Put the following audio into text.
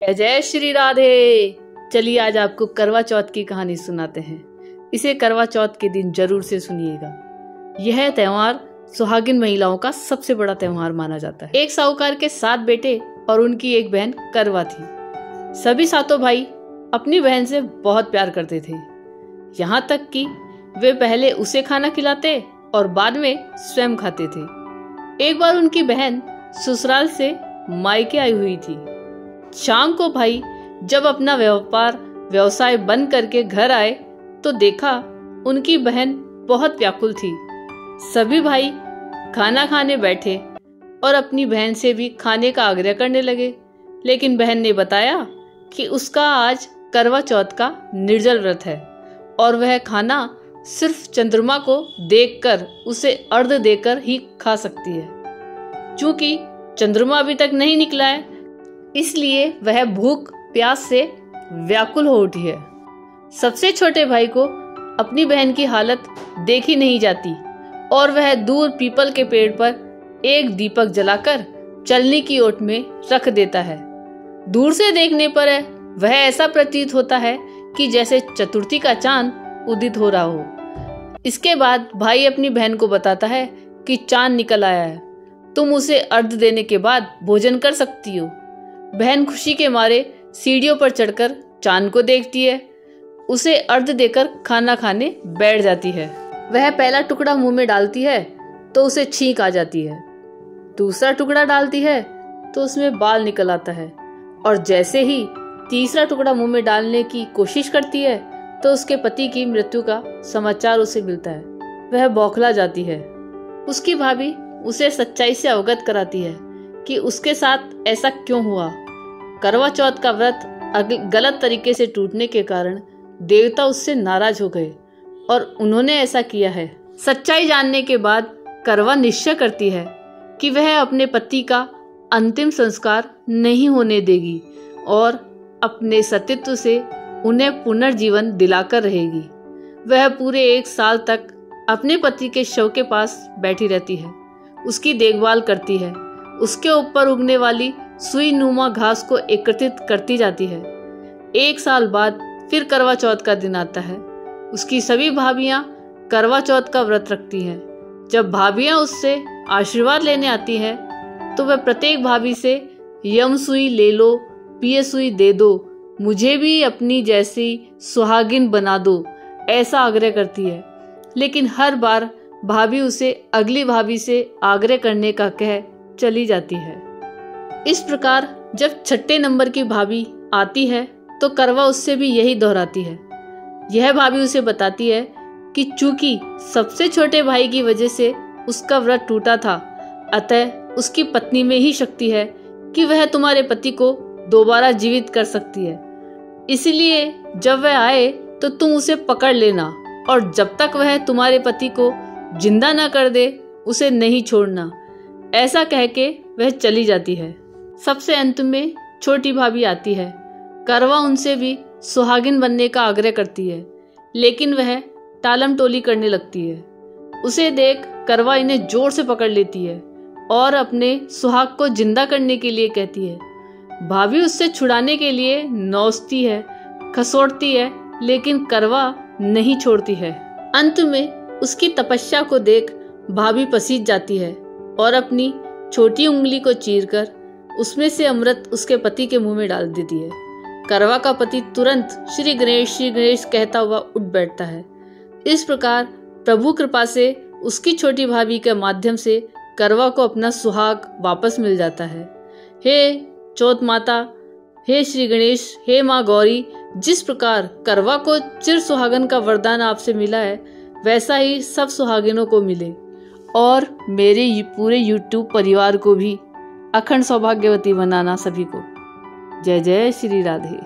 जय जय श्री राधे। चलिए आज आपको करवा चौथ की कहानी सुनाते हैं। इसे करवा चौथ के दिन जरूर से सुनिएगा। यह त्योहार सुहागिन महिलाओं का सबसे बड़ा त्योहार माना जाता है। एक साहूकार के 7 बेटे और उनकी एक बहन करवा थी। सभी 7 भाई अपनी बहन से बहुत प्यार करते थे, यहाँ तक कि वे पहले उसे खाना खिलाते और बाद में स्वयं खाते थे। एक बार उनकी बहन ससुराल से मायके आई हुई थी। शाम को भाई जब अपना व्यवसाय बंद करके घर आए तो देखा उनकी बहन बहुत व्याकुल थी। सभी भाई खाना खाने बैठे और अपनी बहन से भी खाने का आग्रह करने लगे, लेकिन बहन ने बताया कि उसका आज करवा चौथ का निर्जल व्रत है और वह खाना सिर्फ चंद्रमा को देखकर उसे अर्घ्य देकर ही खा सकती है। चूंकि चंद्रमा अभी तक नहीं निकला है, इसलिए वह भूख प्यास से व्याकुल हो उठी है। सबसे छोटे भाई को अपनी बहन की हालत देखी नहीं जाती और वह दूर पीपल के पेड़ पर एक दीपक जलाकर चलनी की ओट में रख देता है। दूर से देखने पर वह ऐसा प्रतीत होता है कि जैसे चतुर्थी का चांद उदित हो रहा हो। इसके बाद भाई अपनी बहन को बताता है कि चांद निकल आया है, तुम उसे अर्घ्य देने के बाद भोजन कर सकती हो। बहन खुशी के मारे सीढ़ियों पर चढ़कर चांद को देखती है, उसे अर्घ्य देकर खाना खाने बैठ जाती है। वह पहला टुकड़ा मुंह में डालती है तो उसे छींक आ जाती है, दूसरा टुकड़ा डालती है तो उसमें बाल निकल आता है और जैसे ही तीसरा टुकड़ा मुंह में डालने की कोशिश करती है तो उसके पति की मृत्यु का समाचार उसे मिलता है। वह बौखला जाती है। उसकी भाभी उसे सच्चाई से अवगत कराती है कि उसके साथ ऐसा क्यों हुआ। करवा चौथ का व्रत गलत तरीके से टूटने के कारण देवता उससे नाराज हो गए और उन्होंने ऐसा किया है। सच्चाई जानने के बाद करवा निश्चय करती है कि वह अपने पति का अंतिम संस्कार नहीं होने देगी और अपने सतीत्व से उन्हें पुनर्जीवन दिलाकर रहेगी। वह पूरे 1 साल तक अपने पति के शव के पास बैठी रहती है, उसकी देखभाल करती है, उसके ऊपर उगने वाली सुई नुमा घास को एकत्रित करती जाती है। 1 साल बाद फिर करवा चौथ का दिन आता है। उसकी सभी भाभियां करवा चौथ का व्रत रखती हैं। जब भाभियां उससे आशीर्वाद लेने आती हैं तो वह प्रत्येक भाभी से यम सुई ले लो, पिए सुई दे दो, मुझे भी अपनी जैसी सुहागिन बना दो, ऐसा आग्रह करती है। लेकिन हर बार भाभी उसे अगली भाभी से आग्रह करने का कह चली जाती है। इस प्रकार जब 6ठे नंबर की भाभी आती है तो करवा उससे भी यही दोहराती है। यह भाभी उसे बताती है कि चूंकि सबसे छोटे भाई की वजह से उसका व्रत टूटा था, अतः उसकी पत्नी में ही शक्ति है कि वह तुम्हारे पति को दोबारा जीवित कर सकती है। इसलिए जब वह आए तो तुम उसे पकड़ लेना और जब तक वह तुम्हारे पति को जिंदा न कर दे उसे नहीं छोड़ना। ऐसा कह के वह चली जाती है। सबसे अंत में छोटी भाभी आती है। करवा उनसे भी सुहागिन बनने का आग्रह करती है, लेकिन वह टालम टोली करने लगती है। उसे देख करवा इन्हें जोर से पकड़ लेती है और अपने सुहाग को जिंदा करने के लिए कहती है। भाभी उससे छुड़ाने के लिए नौचती है, खसोटती है, लेकिन करवा नहीं छोड़ती है। अंत में उसकी तपस्या को देख भाभी पसीज जाती है और अपनी छोटी उंगली को चीरकर उसमें से अमृत उसके पति के मुंह में डाल देती है। करवा का पति तुरंत श्री गणेश कहता हुआ उठ बैठता है। इस प्रकार प्रभु कृपा से उसकी छोटी भाभी के माध्यम से करवा को अपना सुहाग वापस मिल जाता है। हे चौथ माता, हे श्री गणेश, हे माँ गौरी, जिस प्रकार करवा को चिर सुहागन का वरदान आपसे मिला है, वैसा ही सब सुहागिनों को मिले और मेरे पूरे YouTube परिवार को भी अखंड सौभाग्यवती बनाना सभी को। जय जय श्री राधे।